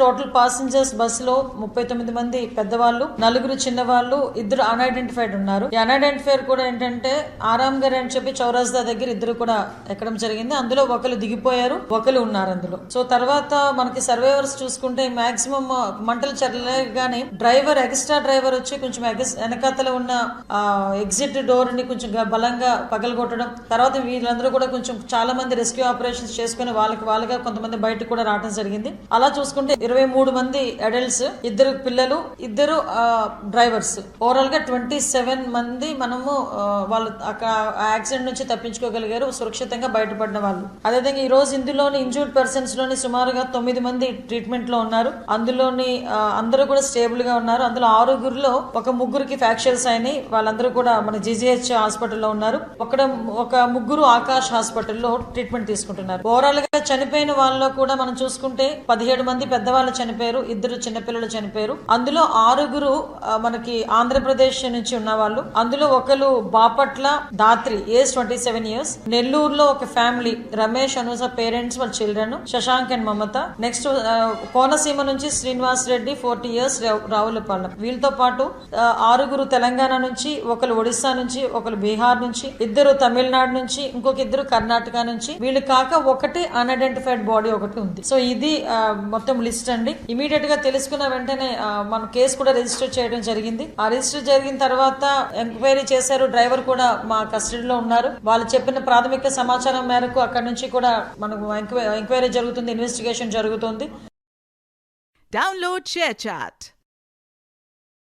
Total passengers బస్సులో 39 మంది పెద్దవాళ్ళు, 4 చిన్నవాళ్ళు, 2 అన్ఐడెంటిఫైడ్ ఉన్నారు. ఈ అన్ఐడెంటిఫైడ్ కూడా ఏంటంటే ఆరామ్ గారు అని చెప్పి చౌరాస్దా దగ్గర 2 కూడా ఎక్కడం జరిగింది. అందులో ఒకరు దిగిపోయారు, ఒకరు ఉన్నారు అందులో. సో తర్వాత మనకి సర్వైవర్స్ చూసుకుంటే మాక్సిమం మంటలు చెరలేగానే డ్రైవర్, ఎక్స్ట్రా డ్రైవర్ వచ్చి కొంచెం వెనకాతల ఉన్న ఎగ్జిట్ డోర్ ని కొంచెం బలంగా పగలగొట్టడం, తర్వాత వీళ్ళందరూ కూడా కొంచెం చాలా మంది రెస్క్యూ ఆపరేషన్స్ చేసుకుని వాళ్ళగా కొంతమంది బయటకు కూడా రావడం జరిగింది. అలా చూసుకుంటే 23 మంది అడల్ట్స్, 2 పిల్లలు, 2 డ్రైవర్స్, ఓవరాల్ గా 27 మంది మనము వాళ్ళు యాక్సిడెంట్ నుంచి తప్పించుకోగలిగారు, సురక్షితంగా బయటపడిన వాళ్ళు. అదేవిధంగా ఈ రోజు ఇందులోని ఇంజూర్డ్ పర్సన్స్ లోని సుమారుగా 9 మంది ట్రీట్మెంట్ లో ఉన్నారు. అందులోని అందరూ కూడా స్టేబుల్ గా ఉన్నారు. అందులో 6గురిలో ఒక 3కి ఫ్రాక్చర్స్ అయినాయి. వాళ్ళందరూ కూడా మన జీజీహెచ్ హాస్పిటల్లో ఉన్నారు. ఒక 3 ఆకాష్ హాస్పిటల్లో ట్రీట్మెంట్ తీసుకుంటున్నారు. ఓవరాల్ గా చనిపోయిన వాళ్ళలో కూడా మనం చూసుకుంటే 17 మంది పెద్దవాళ్ళు చనిపోయారు, 2 చిన్నపిల్లలు చనిపోయారు. అందులో 6 మనకి ఆంధ్రప్రదేశ్ నుంచి ఉన్న వాళ్ళు. అందులో ఒకరు బాపట్ల దాత్రి, ఏజ్ 27 years. నెల్లూరులో ఒక ఫ్యామిలీ, రమేష్, అనుజ పేరెంట్స్, వాళ్ళ children, Shashank and Mamata. Next Konaseema నుంచి శ్రీనివాస్ రెడ్డి, 40 years, రావులపాలెం. వీళ్ళతో పాటు 6 తెలంగాణ నుంచి, ఒకరు ఒడిశా నుంచి, ఒకరు బీహార్ నుంచి, 2 తమిళనాడు నుంచి, ఇంకొక 2 కర్ణాటక నుంచి. వీళ్ళు కాక ఒకటి అన్ఐడెంటిఫైడ్ బాడీ ఒకటి ఉంది. సో ఇది మొత్తం లిస్ట్ అండి. ఇమీడియట్ గా తెలుసుకున్న వెంటనే మన కేసు కూడా రిజిస్టర్ చేయడం జరిగింది. ఆ రిజిస్టర్ జరిగిన తర్వాత ఎంక్వైరీ చేశారు. డ్రైవర్ కూడా మా కస్టడీలో ఉన్నారు. వాళ్ళు చెప్పిన ప్రాథమిక సమాచారం మేరకు అక్కడ నుంచి కూడా మనకు ఎంక్వైరీ జరుగుతుంది, ఇన్వెస్టిగేషన్ జరుగుతుంది. Download ShareChat.